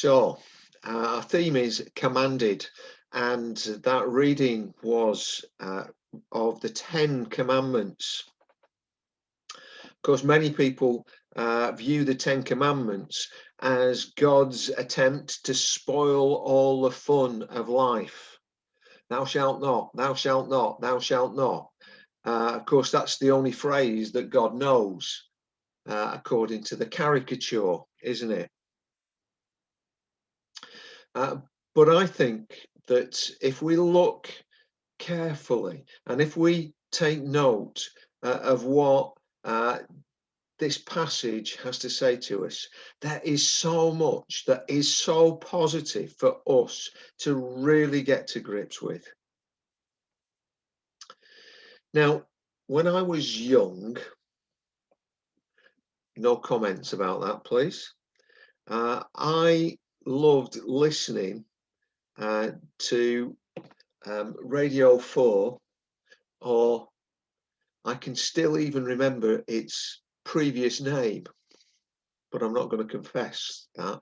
So, our theme is commanded, and that reading was of the 10 Commandments. Of course, many people view the 10 Commandments as God's attempt to spoil all the fun of life. Thou shalt not, thou shalt not, thou shalt not. Of course, that's the only phrase that God knows, according to the caricature, isn't it? But I think that if we look carefully and if we take note of what this passage has to say to us, there is so much that is so positive for us to really get to grips with. Now, when I was young, no comments about that, please. I loved listening to Radio 4, or I can still even remember its previous name, but I'm not going to confess that.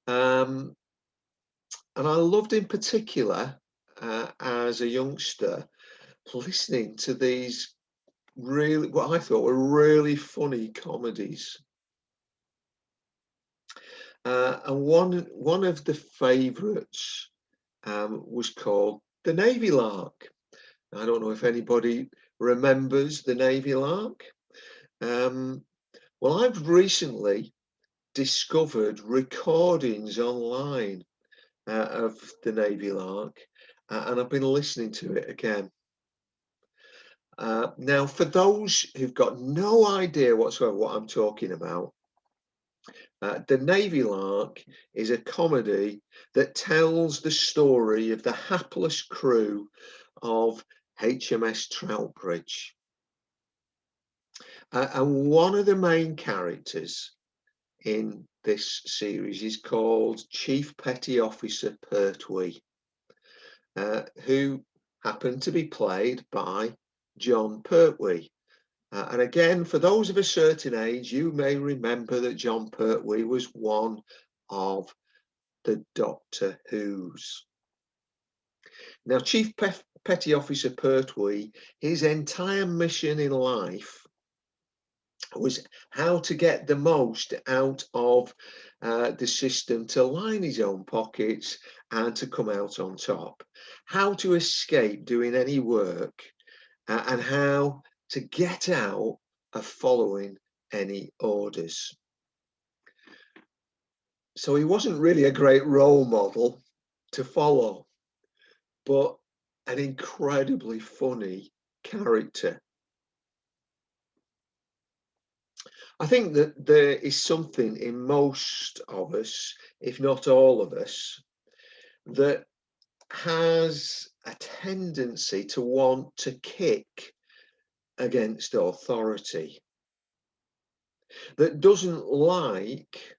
And I loved in particular, as a youngster, listening to these really, what I thought were really funny comedies. And one of the favourites was called The Navy Lark. I don't know if anybody remembers The Navy Lark. Well, I've recently discovered recordings online of The Navy Lark, and I've been listening to it again. Now, for those who've got no idea whatsoever what I'm talking about, The Navy Lark is a comedy that tells the story of the hapless crew of HMS Troutbridge. And one of the main characters in this series is called Chief Petty Officer Pertwee, who happened to be played by John Pertwee. And again, for those of a certain age, you may remember that John Pertwee was one of the Doctor Who's. Now, Chief Petty Officer Pertwee, his entire mission in life was how to get the most out of the system to line his own pockets and to come out on top, how to escape doing any work, and how to get out of following any orders. So he wasn't really a great role model to follow, but an incredibly funny character. I think that there is something in most of us, if not all of us, that has a tendency to want to kick against authority, that doesn't like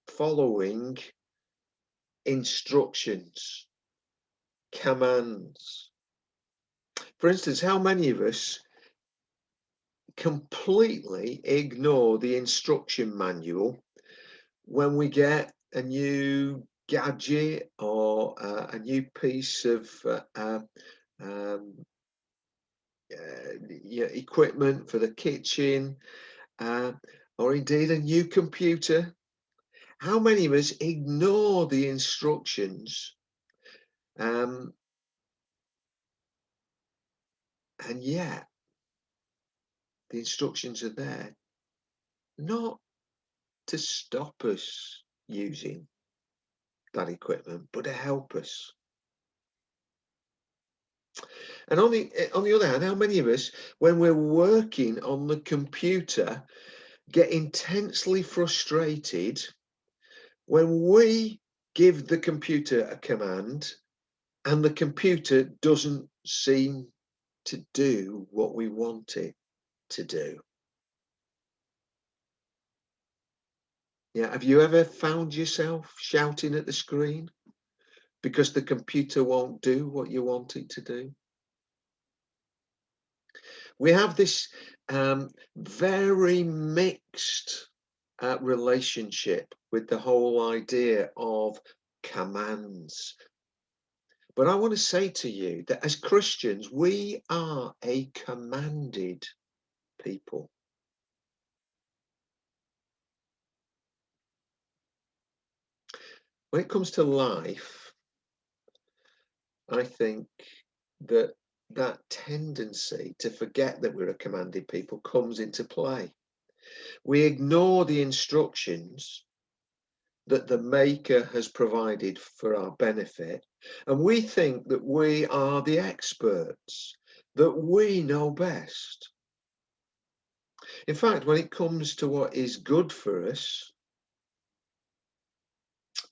following instructions, commands. For instance, how many of us completely ignore the instruction manual when we get a new gadget or a new piece of equipment for the kitchen, or indeed a new computer? How many of us ignore the instructions, and yet the instructions are there not to stop us using that equipment, but to help us? And on the other hand, how many of us, when we're working on the computer, get intensely frustrated when we give the computer a command and the computer doesn't seem to do what we want it to do? Yeah, have you ever found yourself shouting at the screen because the computer won't do what you want it to do? We have this very mixed relationship with the whole idea of commands. But I want to say to you that as Christians, we are a commanded people. When it comes to life, I think that that tendency to forget that we're a commanded people comes into play. We ignore the instructions that the Maker has provided for our benefit, and we think that we are the experts, that we know best. In fact, when it comes to what is good for us,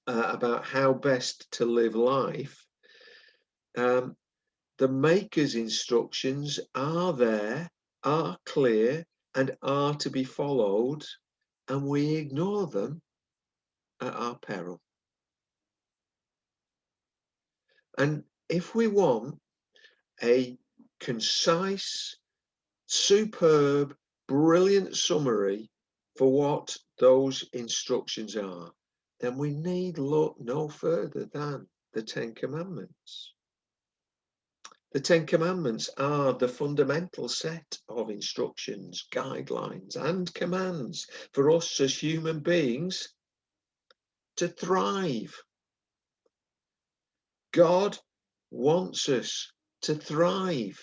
about how best to live life, the Maker's instructions are there, are clear, and are to be followed, and we ignore them at our peril. And if we want a concise, superb, brilliant summary for what those instructions are, then we need look no further than the Ten Commandments. The Ten Commandments are the fundamental set of instructions, guidelines, and commands for us as human beings to thrive. God wants us to thrive.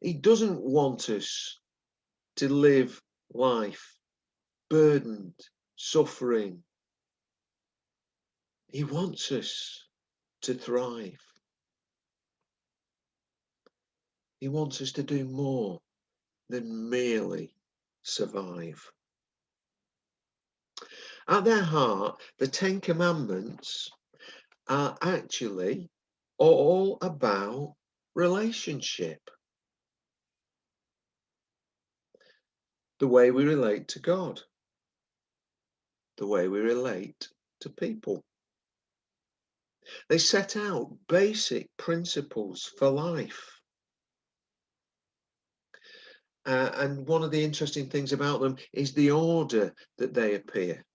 He doesn't want us to live life burdened, suffering. He wants us to thrive. He wants us to do more than merely survive. At their heart, the Ten Commandments are actually all about relationship. The way we relate to God, the way we relate to people. They set out basic principles for life. And one of the interesting things about them is the order that they appear.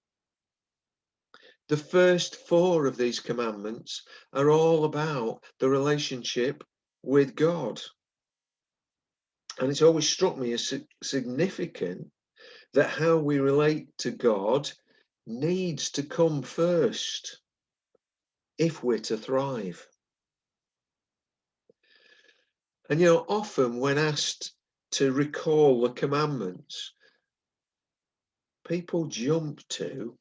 The first four of these commandments are all about the relationship with God. And it's always struck me as significant that how we relate to God needs to come first if we're to thrive. And you know, often when asked to recall the commandments, people jump to,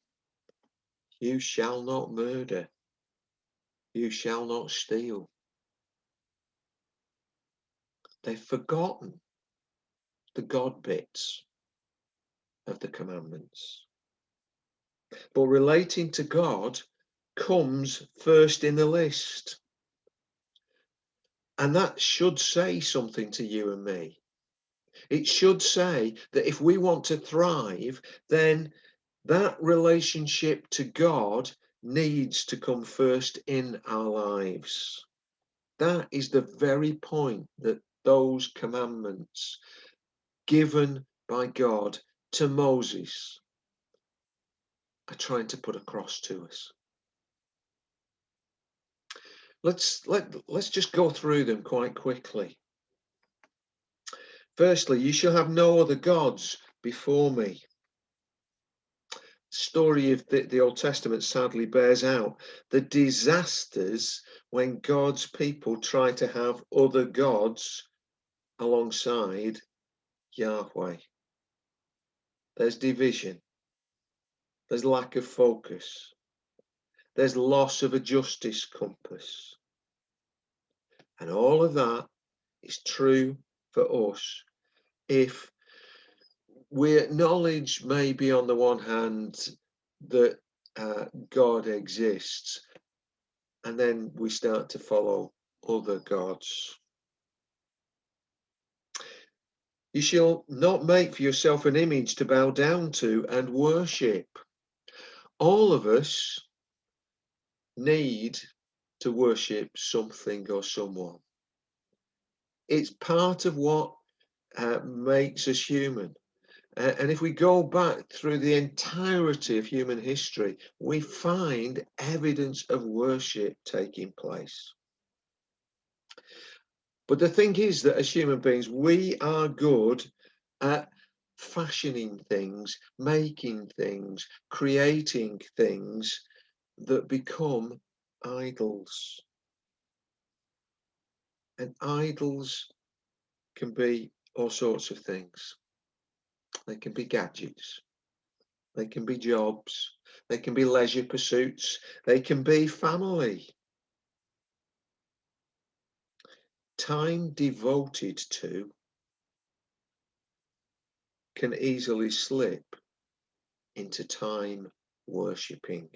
you shall not murder, you shall not steal. They've forgotten the God bits of the commandments. But relating to God comes first in the list. And that should say something to you and me. It should say that if we want to thrive, then that relationship to God needs to come first in our lives. That is the very point that those commandments given by God to Moses are trying to put across to us. Let's just go through them quite quickly. Firstly, you shall have no other gods before me. Story of the Old Testament sadly bears out the disasters when God's people try to have other gods alongside Yahweh. There's division. There's lack of focus. There's loss of a justice compass. And all of that is true for us if we acknowledge, maybe on the one hand, that God exists, and then we start to follow other gods. You shall not make for yourself an image to bow down to and worship. All of us need to worship something or someone. It's part of what makes us human. And if we go back through the entirety of human history, we find evidence of worship taking place. But the thing is that as human beings, we are good at fashioning things, making things, creating things that become idols. And idols can be all sorts of things. They can be gadgets. They can be jobs. They can be leisure pursuits. They can be family. Time devoted to can easily slip into time worshipping.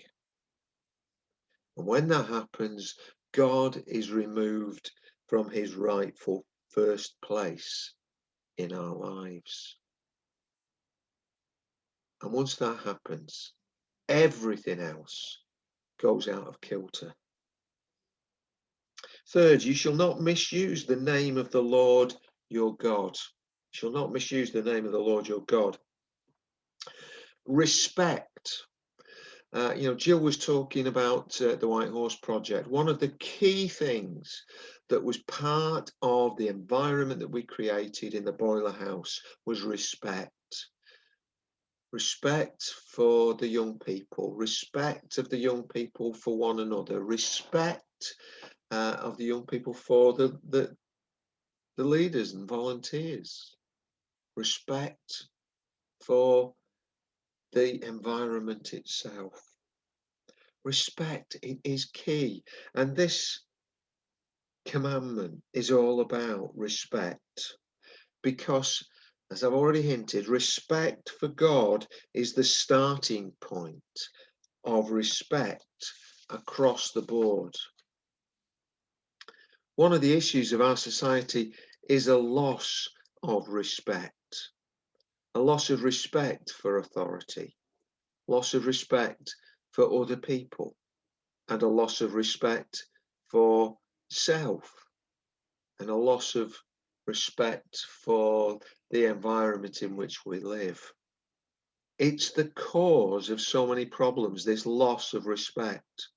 And when that happens, God is removed from his rightful first place in our lives. And once that happens, everything else goes out of kilter. Third, you shall not misuse the name of the Lord your God. You shall not misuse the name of the Lord your God. Respect. Jill was talking about the White Horse Project. One of the key things that was part of the environment that we created in the boiler house was respect. Respect for the young people, respect of the young people for one another, respect of the young people for the leaders and volunteers, respect for the environment itself. Respect, it is key. And this commandment is all about respect because, as I've already hinted, respect for God is the starting point of respect across the board. One of the issues of our society is a loss of respect, a loss of respect for authority, loss of respect for other people, and a loss of respect for self, and a loss of respect for the environment in which we live. It's the cause of so many problems, this loss of respect.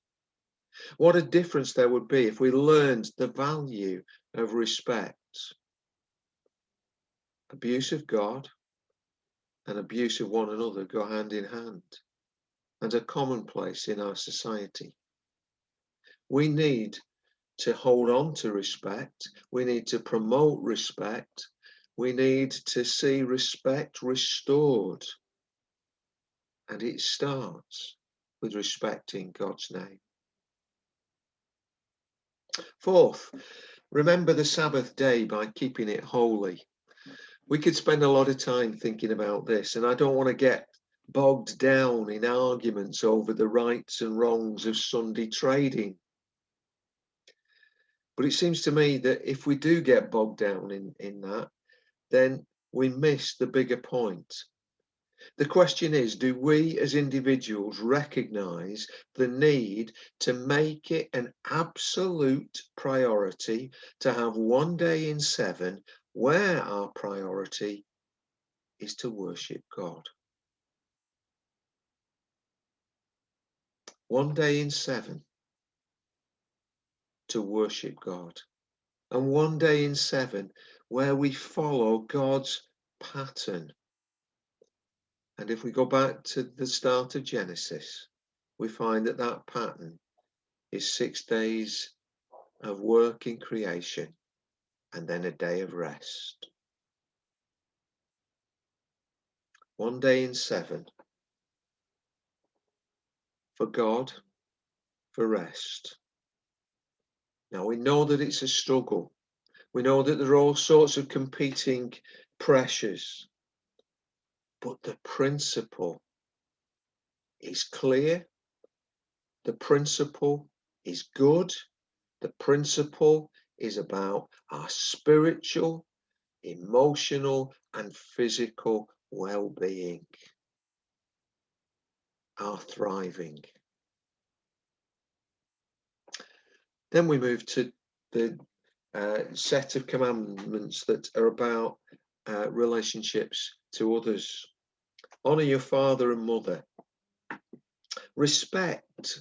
What a difference there would be if we learned the value of respect. Abuse of God and abuse of one another go hand in hand and are commonplace in our society. We need to hold on to respect. We need to promote respect. We need to see respect restored. And it starts with respecting God's name. Fourth, remember the Sabbath day by keeping it holy. We could spend a lot of time thinking about this, and I don't want to get bogged down in arguments over the rights and wrongs of Sunday trading. But it seems to me that if we do get bogged down in that, then we miss the bigger point. The question is, do we as individuals recognise the need to make it an absolute priority to have one day in 7 where our priority is to worship God? One day in 7 to worship God. And one day in 7 where we follow God's pattern. And if we go back to the start of Genesis, we find that that pattern is 6 days of work in creation and then a day of rest. One day in 7 for God, for rest. Now we know that it's a struggle. We know that there are all sorts of competing pressures, but the principle is clear. The principle is good. The principle is about our spiritual, emotional, and physical well-being, our thriving. Then we move to the set of commandments that are about relationships to others. Honour your father and mother. Respect,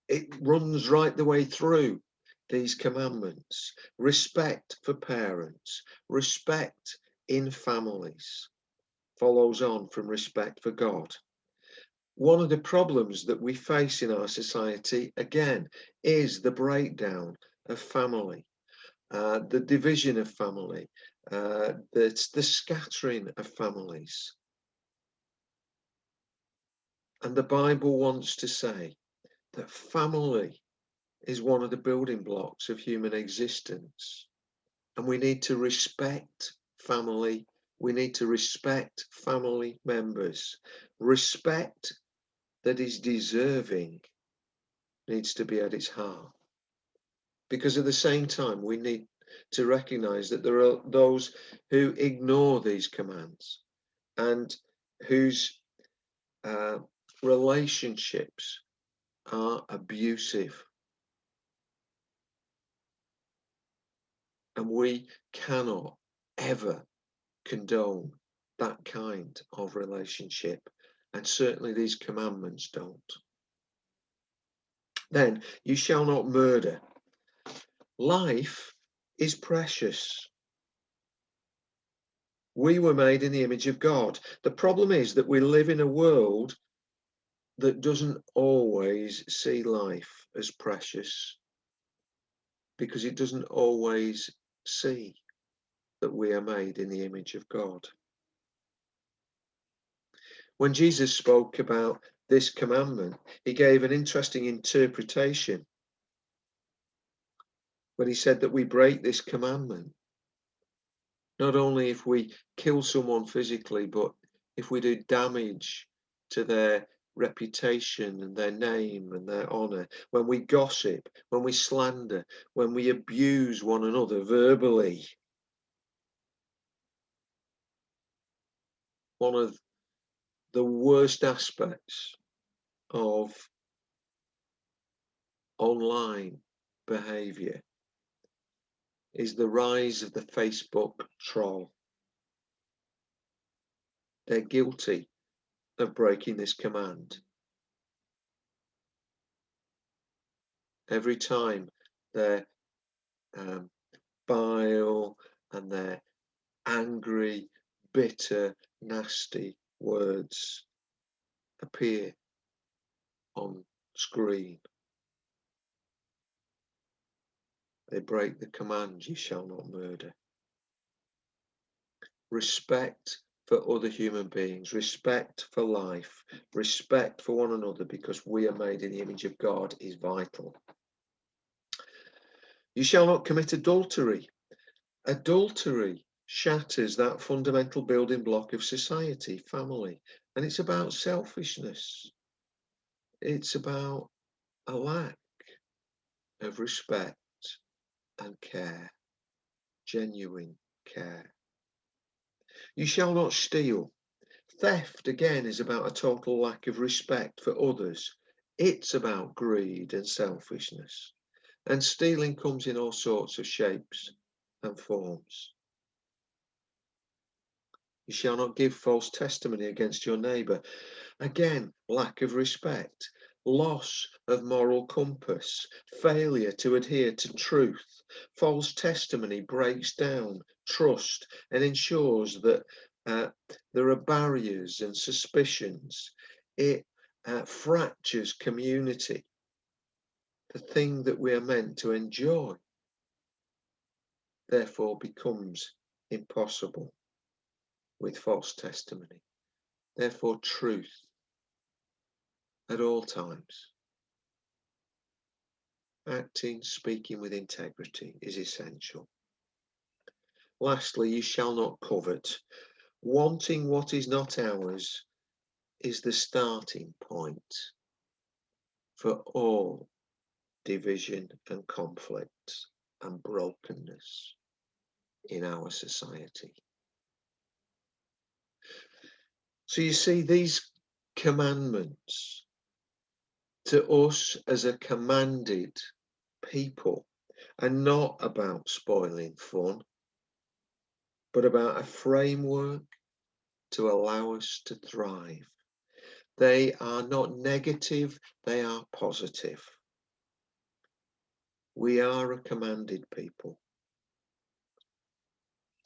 it runs right the way through these commandments. Respect for parents, respect in families, follows on from respect for God. One of the problems that we face in our society, again, is the breakdown of family, the division of family, the scattering of families. And the Bible wants to say that family is one of the building blocks of human existence. And we need to respect family. We need to respect family members. Respect that is deserving needs to be at its heart. Because at the same time, we need to recognize that there are those who ignore these commands and whose relationships are abusive. And we cannot ever condone that kind of relationship. And certainly these commandments don't. Then, you shall not murder. Life is precious. We were made in the image of God. The problem is that we live in a world that doesn't always see life as precious, because it doesn't always see that we are made in the image of God. When Jesus spoke about this commandment, he gave an interesting interpretation when he said that we break this commandment not only if we kill someone physically, but if we do damage to their reputation and their name and their honour, when we gossip, when we slander, when we abuse one another verbally. One of the worst aspects of online behaviour is the rise of the Facebook troll. They're guilty of breaking this command. Every time their bile and their angry, bitter, nasty words appear on screen, they break the command, you shall not murder. Respect for other human beings, respect for life, respect for one another, because we are made in the image of God, is vital. You shall not commit adultery. Adultery shatters that fundamental building block of society, family, and it's about selfishness. It's about a lack of respect and care, genuine care. You shall not steal. Theft, again, is about a total lack of respect for others. It's about greed and selfishness. And stealing comes in all sorts of shapes and forms. You shall not give false testimony against your neighbour. Again, lack of respect, loss of moral compass, failure to adhere to truth. False testimony breaks down trust and ensures that there are barriers and suspicions. It fractures community, the thing that we are meant to enjoy, therefore becomes impossible with false testimony. Therefore, truth at all times, acting, speaking with integrity, is essential. Lastly, you shall not covet. Wanting what is not ours is the starting point for all division and conflict and brokenness in our society. So you see, these commandments to us as a commanded people are not about spoiling fun. but about a framework to allow us to thrive. They are not negative, they are positive. We are a commanded people.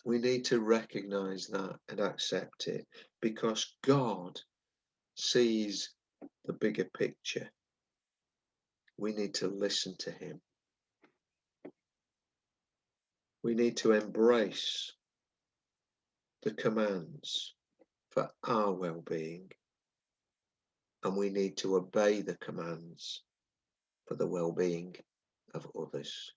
We need to recognize that and accept it, because God sees the bigger picture. We need to listen to him. We need to embrace the commands for our well-being, and we need to obey the commands for the well-being of others.